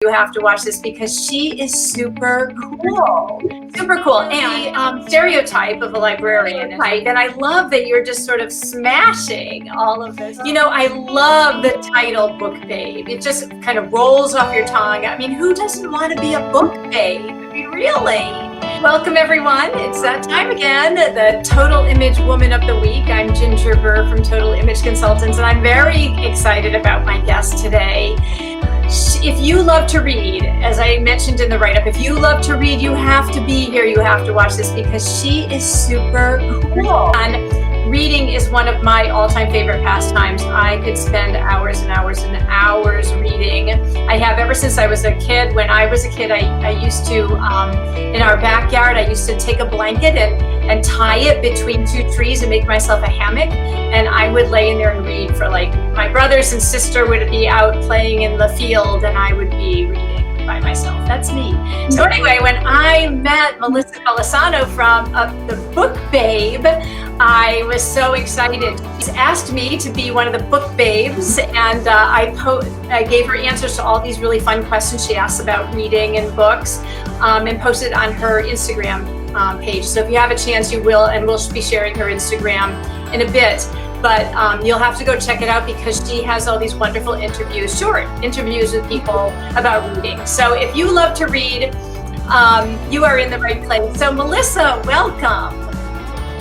You have to watch this because she is super cool. Super cool. And stereotype of a librarian, right? And I love that you're just sort of smashing all of this. You know, I love the title Book Babe. It just kind of rolls off your tongue. I mean, who doesn't want to be a book babe? I mean, really? Welcome, everyone. It's that time again, the Total Image Woman of the Week. I'm Ginger Burr from Total Image Consultants, and I'm very excited about my guest today. If you love to read, as I mentioned in the write-up, if you love to read, you have to be here. You have to watch this because she is super cool. And reading is one of my all-time favorite pastimes. I could spend hours and hours and hours reading. I have ever since I was a kid. When I was a kid, I used to, in our backyard, I used to take a blanket and tie it between two trees and make myself a hammock. And I would lay in there and read for my brothers and sister would be out playing in the field and I would be reading by myself. That's me. So anyway, when I met Melissa Golisano from the Book Babe, I was so excited. She asked me to be one of the book babes, and I gave her answers to all these really fun questions she asked about reading and books, and posted on her Instagram page. So if you have a chance, you will, and we'll be sharing her Instagram in a bit. But you'll have to go check it out because she has all these wonderful interviews, short interviews with people about reading. So if you love to read, you are in the right place. So Melissa, welcome.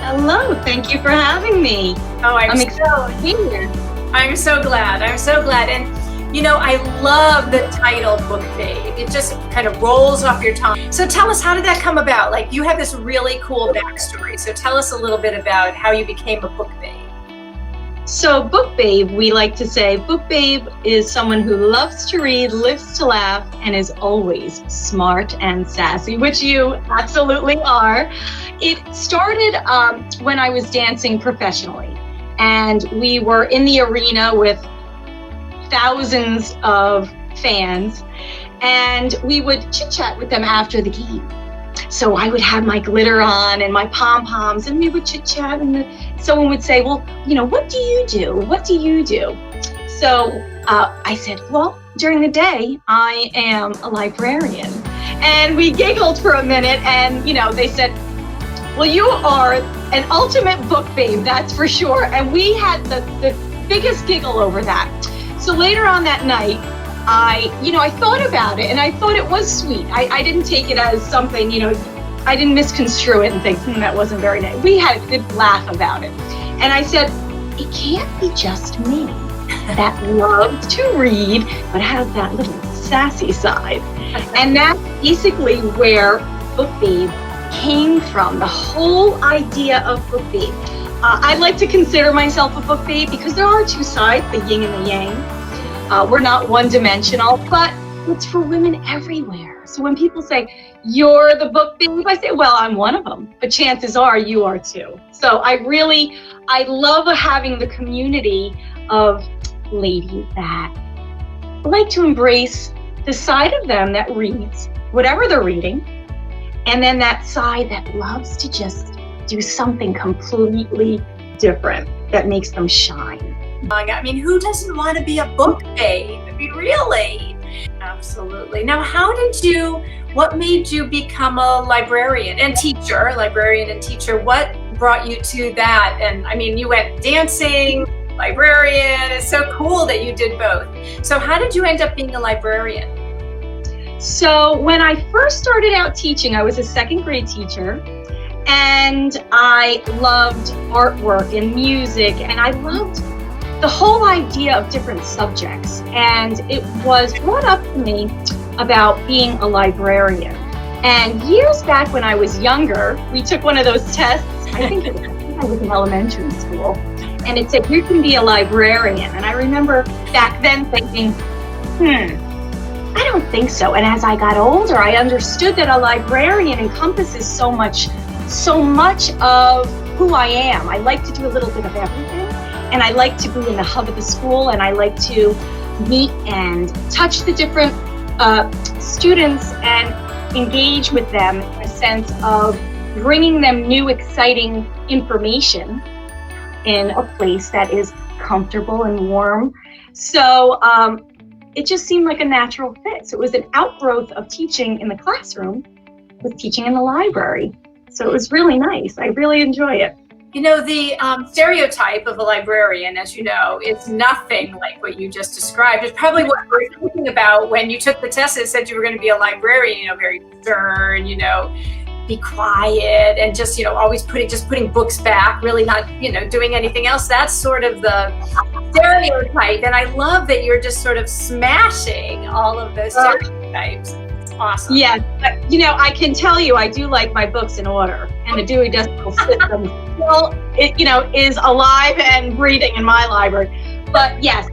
Hello, thank you for having me. Oh, I'm excited to be here. I'm so glad. I'm so glad. And you know, I love the title Book Babe. It just kind of rolls off your tongue. So tell us, how did that come about? Like, you have this really cool backstory. So tell us a little bit about how you became a book babe. So Book Babe, we like to say, Book Babe is someone who loves to read, lives to laugh, and is always smart and sassy, which you absolutely are. It started when I was dancing professionally, and we were in the arena with thousands of fans, and we would chit-chat with them after the game. So I would have my glitter on and my pom-poms, and we would chit-chat, and someone would say, well, you know, what do you do? What do you do? So I said, well, during the day, I am a librarian. And we giggled for a minute, and, you know, they said, well, you are an ultimate book babe, that's for sure. And we had the biggest giggle over that. So later on that night, I thought about it, and I thought it was sweet. I didn't take it as something, I didn't misconstrue it and think, that wasn't very nice. We had a good laugh about it. And I said, it can't be just me that loves to read, but has that little sassy side. And that's basically where Book Babe came from, the whole idea of Book Babe. I like to consider myself a book babe because there are two sides, the yin and the yang. We're not one-dimensional, but it's for women everywhere. So when people say, you're the book babe, I say, well, I'm one of them, but chances are you are too. So I love having the community of ladies that like to embrace the side of them that reads whatever they're reading, and then that side that loves to just do something completely different that makes them shine. I mean, who doesn't want to be a book babe? I mean, really? Absolutely. Now, what made you become a librarian and teacher? What brought you to that? And I mean, you went dancing, librarian. It's so cool that you did both. So how did you end up being a librarian? So when I first started out teaching, I was a second grade teacher. And I loved artwork and music, and I loved the whole idea of different subjects. And it was brought up to me about being a librarian. And years back when I was younger, we took one of those tests. I think I was in elementary school. And it said, you can be a librarian. And I remember back then thinking, I don't think so. And as I got older, I understood that a librarian encompasses so much of who I am. I like to do a little bit of everything, and I like to be in the hub of the school, and I like to meet and touch the different students and engage with them in a sense of bringing them new, exciting information in a place that is comfortable and warm. So it just seemed like a natural fit. So it was an outgrowth of teaching in the classroom with teaching in the library. So it was really nice. I really enjoy it. You know, the stereotype of a librarian, as you know, is nothing like what you just described. It's probably what you were thinking about when you took the test and said you were going to be a librarian, you know, very stern, you know, be quiet and just, you know, always putting books back, really not, you know, doing anything else. That's sort of the stereotype. And I love that you're just sort of smashing all of those stereotypes. It's awesome. Yeah, but, you know, I can tell you, I do like my books in order, and the Dewey Decimal System still, you know, is alive and breathing in my library. But yes,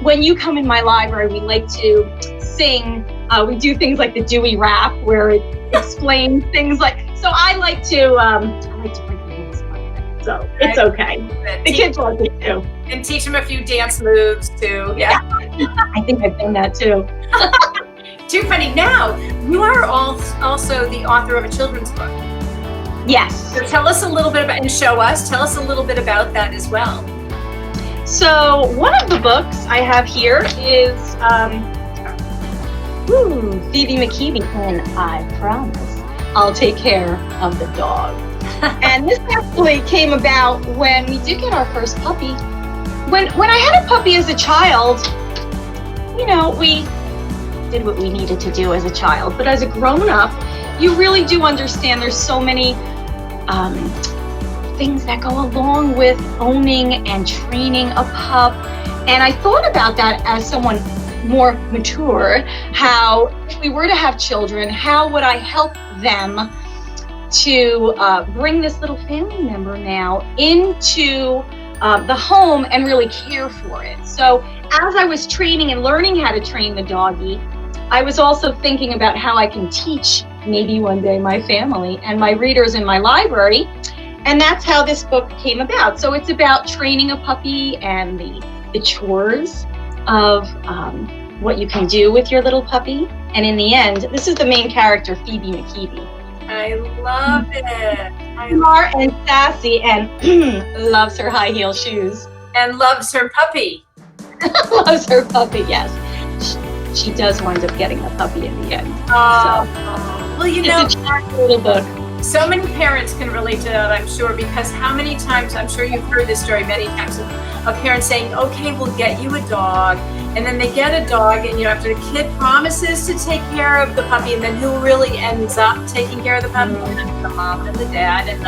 when you come in my library, we like to sing. We do things like the Dewey Rap, where it explains things like. So I like to break the rules about that. So it's okay. The kids like it too. And teach them a few dance moves too. Yeah. I think I've done that too. Too funny. Now, you are also the author of a children's book. Yes. So tell us a little bit about, and tell us a little bit about that as well. So one of the books I have here is Phoebe McKeeby, and I promise I'll take care of the dog. And this actually came about when we did get our first puppy. When I had a puppy as a child, you know, we did what we needed to do as a child. But as a grown-up, you really do understand there's so many things that go along with owning and training a pup. And I thought about that as someone more mature, how if we were to have children, how would I help them to bring this little family member now into the home and really care for it. So as I was training and learning how to train the doggy, I was also thinking about how I can teach maybe one day my family and my readers in my library. And that's how this book came about. So it's about training a puppy and the chores of what you can do with your little puppy. And in the end, this is the main character, Phoebe McKeeby. I love it. Smart and sassy and loves her high heel shoes. And loves her puppy. Loves her puppy, yes. She does wind up getting a puppy in the end. Oh, well, you know, it's a charming little book. So many parents can relate to that, I'm sure, because how many times, I'm sure you've heard this story many times, of parents saying, okay, we'll get you a dog, and then they get a dog, and you know, after the kid promises to take care of the puppy, and then who really ends up taking care of the puppy? The mom and the dad and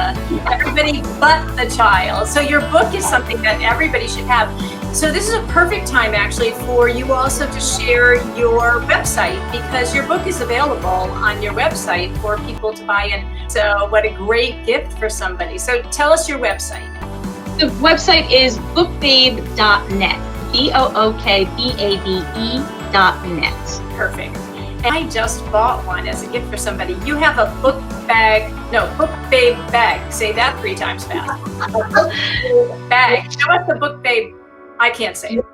everybody but the child. So your book is something that everybody should have. So this is a perfect time actually for you also to share your website, because your book is available on your website for people to buy in. So what a great gift for somebody. So tell us your website. The website is bookbabe.net. BOOKBABE.net. Perfect. And I just bought one as a gift for somebody. You have a book babe bag. Say that 3 times fast. A book babe bag. Show us the book babe. I can't say it.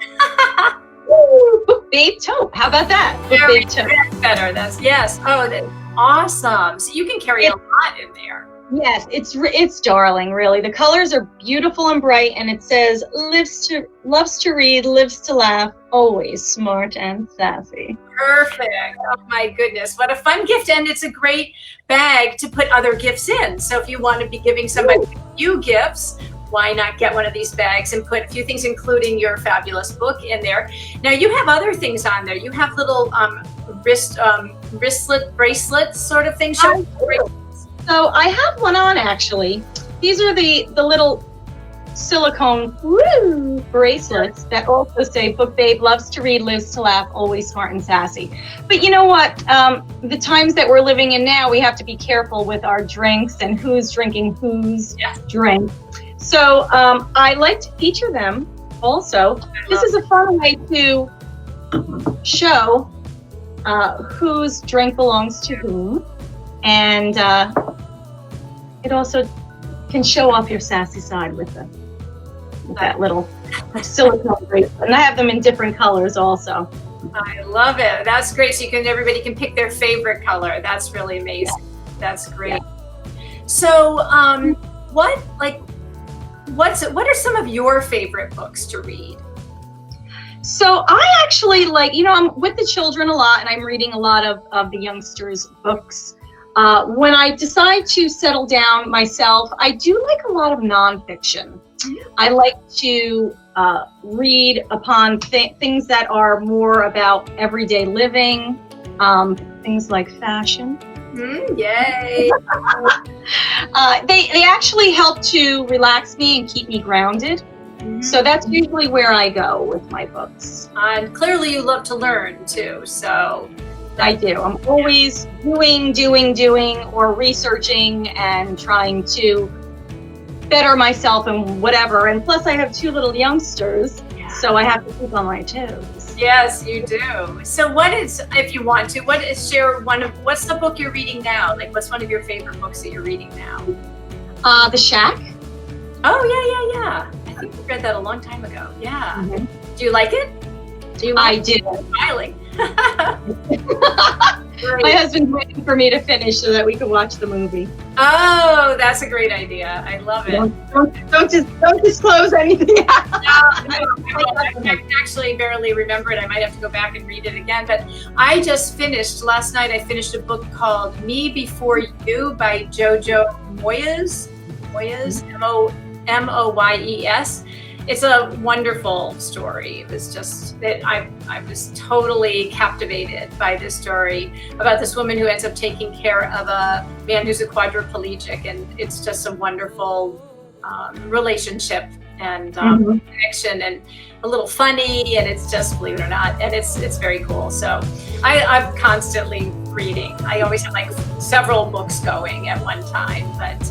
Book babe tote. How about that? Book babe tote. That's better. Yes. Oh, that's awesome. So you can carry a lot in there. Yes, it's darling, really. The colors are beautiful and bright, and it says loves to read, lives to laugh, always smart and sassy. Perfect. Oh my goodness. What a fun gift. And it's a great bag to put other gifts in. So if you want to be giving somebody a few gifts, why not get one of these bags and put a few things, including your fabulous book, in there. Now you have other things on there. You have little wristlet bracelets sort of things. So I have one on, actually. These are the little silicone bracelets that also say Book Babe loves to read, lives to laugh, always smart and sassy. But you know what? The times that we're living in now, we have to be careful with our drinks and who's drinking whose drink. So I like to feature them also. This is a fun way to show whose drink belongs to whom. And it also can show off your sassy side with that little silicone bracelet. And I have them in different colors also. I love it. That's great. So everybody can pick their favorite color. That's really amazing. Yeah. That's great. Yeah. So what are some of your favorite books to read? So I actually I'm with the children a lot and I'm reading a lot of the youngsters' books. When I decide to settle down myself, I do like a lot of nonfiction. I like to read upon things that are more about everyday living, things like fashion. Yay! They actually help to relax me and keep me grounded. So that's usually where I go with my books. And clearly you love to learn too, so. I do. I'm always doing, or researching and trying to better myself and whatever. And plus I have 2 little youngsters, so I have to keep on my toes. Yes, you do. So what is, if you want to, what's the book you're reading now? Like, what's one of your favorite books that you're reading now? The Shack. Oh, yeah. I think we read that a long time ago. Yeah. Mm-hmm. Do you like it? I do. Smiling. My husband's waiting for me to finish so that we can watch the movie. Oh, that's a great idea. I love it. Don't disclose anything. No, I actually barely remember it. I might have to go back and read it again. But I just finished, last night I finished a book called Me Before You by Jojo Moyes, Moyes. It's a wonderful story. It was just that I was totally captivated by this story about this woman who ends up taking care of a man who's a quadriplegic, and it's just a wonderful relationship and connection, and a little funny, and it's just, believe it or not, and it's very cool. So I'm constantly reading. I always have like several books going at one time, but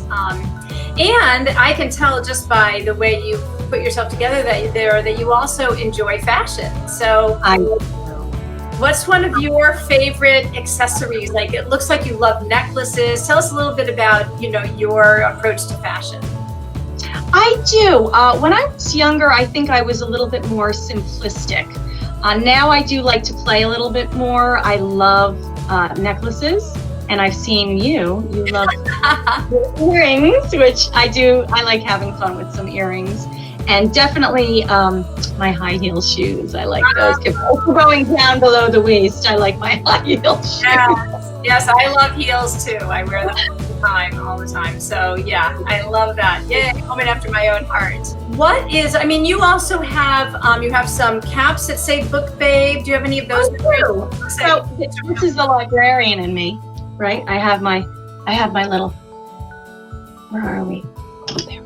and I can tell just by the way you put yourself together that you also enjoy fashion. So what's one of your favorite accessories? Like, it looks like you love necklaces. Tell us a little bit about, your approach to fashion. I do. When I was younger, I think I was a little bit more simplistic. Now I do like to play a little bit more. I love necklaces, and I've seen you love earrings, which I do. I like having fun with some earrings, and definitely my high heel shoes. I like those. If we're going down below the waist, I like my high heel shoes. Yes, I love heels too. I wear them all the time. So yeah, I love that. Yeah, woman after my own heart. You also have, you have some caps that say Book Babe. Do you have any of those? So this is the librarian in me, right? I have my little, where are we? Oh, there.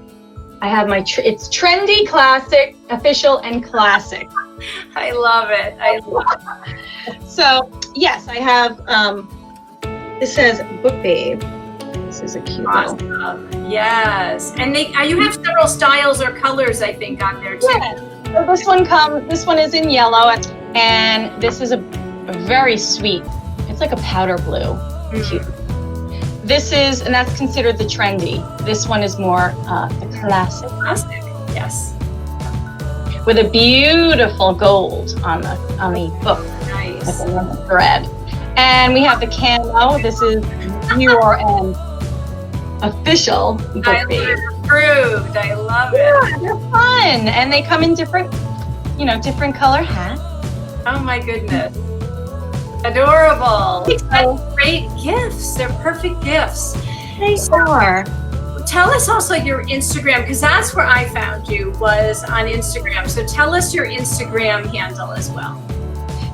I have my, it's trendy, classic, official, and classic. I love it. So yes, I have, this says Book Babe. This is a cute awesome. Yes, and you have several styles or colors, I think, on there too. Yeah. So this one is in yellow, and this is a very sweet, it's like a powder blue. Cute. And that's considered the trendy. This one is more the classic. Classic, yes. With a beautiful gold on the book. Nice. With a thread. And we have the camo. This is your official Book Babe. Approved. I love it. Yeah, they're fun, and they come in different color hats. Oh my goodness, adorable! They're great gifts. They're perfect gifts. They are. Tell us also your Instagram, because that's where I found you, was on Instagram. So tell us your Instagram handle as well.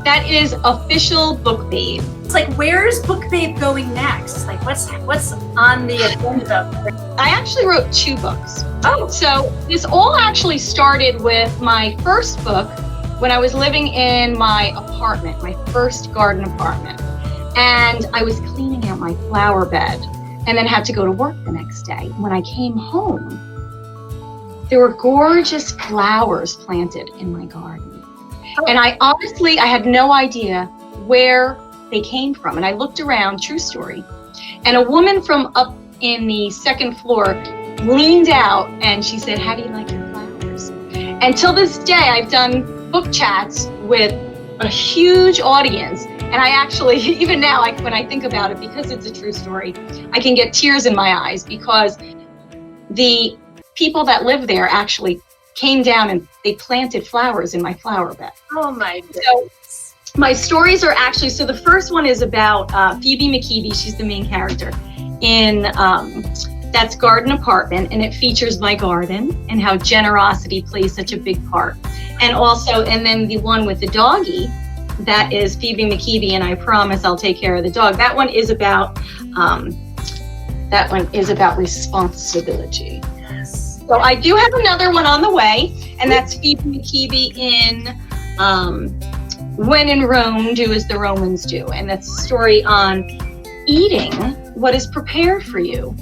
That is official Book Babe. It's like, where's Book Babe going next? Like, what's on the agenda? I actually wrote 2 books. Oh. So this all actually started with my first book when I was living in my apartment, my first garden apartment. And I was cleaning out my flower bed and then had to go to work the next day. When I came home, there were gorgeous flowers planted in my garden. And I had no idea where they came from. And I looked around, true story, and a woman from up in the 2nd floor leaned out and she said, "How do you like your flowers?" And till this day, I've done book chats with a huge audience. And I actually, even now, when I think about it, because it's a true story, I can get tears in my eyes, because the people that live there actually came down and they planted flowers in my flower bed. Oh my goodness. So my stories are actually, so the first one is about Phoebe McKeeby. She's the main character in that's Garden Apartment, and it features my garden and how generosity plays such a big part. And also, and then the one with the doggy, that is Phoebe McKeeby, and I promise I'll take care of the dog. That one is about responsibility. Yes. So I do have another one on the way, and that's Phoebe McKeeby in When in Rome, Do as the Romans Do. And that's a story on eating what is prepared for you.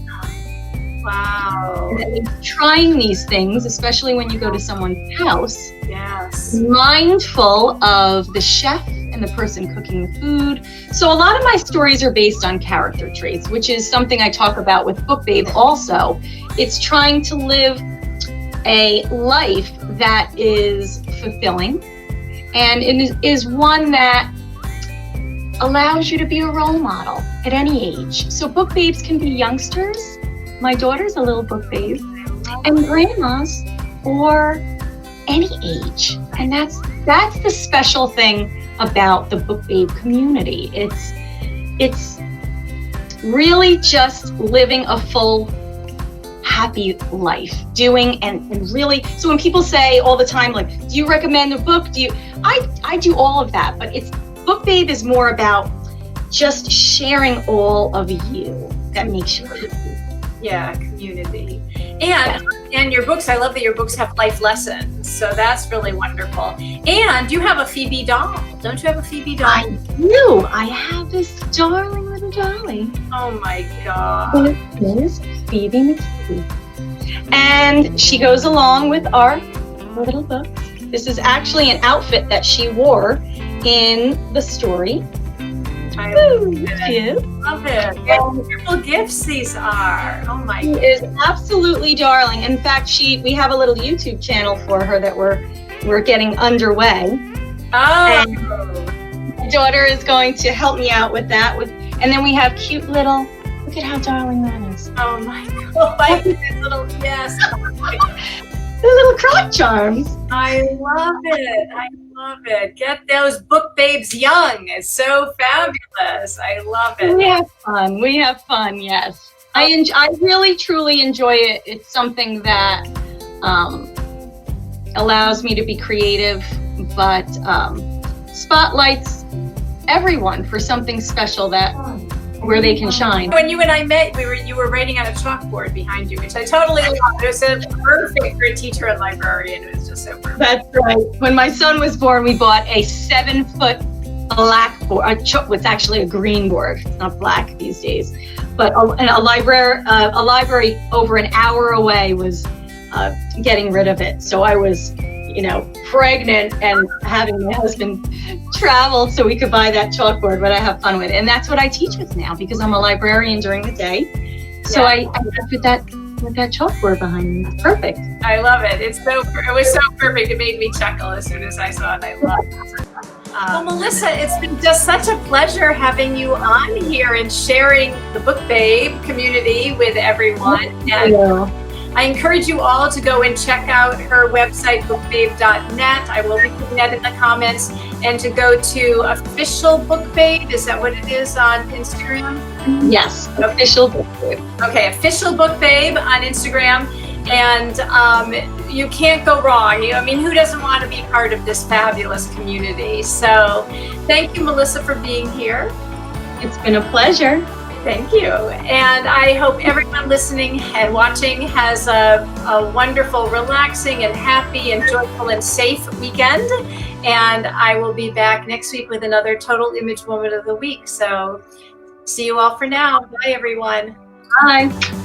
Wow. And that means trying these things, especially when you go to someone's house, Yes. mindful of the chef and the person cooking the food. So a lot of my stories are based on character traits, which is something I talk about with Book Babe also. It's trying to live a life that is fulfilling, and it is one that allows you to be a role model at any age. So Book Babes can be youngsters. My daughter's a little book babe, and grandmas, or any age. And that's the special thing about the Book Babe community. It's really just living a full, happy life, doing and really. So when people say all the time, like, do you recommend a book? I do all of that, but Book Babe is more about just sharing all of you that makes you happy. Yeah, community. And your books, I love that your books have life lessons. So that's really wonderful. And you have a Phoebe doll. Don't you have a Phoebe doll? I do. I have this darling little dolly. Oh my God. Her name is Phoebe McKeeby. And she goes along with our little books. This is actually an outfit that she wore in the story. I Cute. love it. What wonderful gifts these are. Oh my She God. is absolutely darling. In fact, we have a little YouTube channel for her that we're getting underway. Oh. My daughter is going to help me out with that. And then we have cute little. Look at how darling that is. Oh my God. Like this little, yes. The little croc charms. I love it. I love it. Get those Book Babes young. It's so fabulous. I love it. We have fun. Yes. I really truly enjoy it. It's something that allows me to be creative, but spotlights everyone for something special where they can shine. When you and I met, you were writing on a chalkboard behind you, which I totally loved. It was so perfect for a teacher and librarian. It was just so perfect. That's right. When my son was born, we bought a 7-foot blackboard. It's actually a green board. It's not black these days. But a library over an hour away was getting rid of it. So I was, pregnant and having my husband travel so we could buy that chalkboard, but I have fun with it. And that's what I teach with now because I'm a librarian during the day. So I work with that chalkboard behind me. It's perfect. I love it. It was so perfect. It made me chuckle as soon as I saw it. I love it. Well, Melissa, it's been just such a pleasure having you on here and sharing the Book Babe community with everyone. And I encourage you all to go and check out her website, bookbabe.net. I will be putting that in the comments. And to go to Official Book Babe, is that what it is on Instagram? Yes, Official Book Babe. Okay, Official Book Babe on Instagram. And you can't go wrong. Who doesn't want to be part of this fabulous community? So thank you, Melissa, for being here. It's been a pleasure. Thank you. And I hope everyone listening and watching has a wonderful, relaxing, and happy, and joyful, and safe weekend. And I will be back next week with another Total Image Woman of the Week. So see you all for now. Bye, everyone. Bye.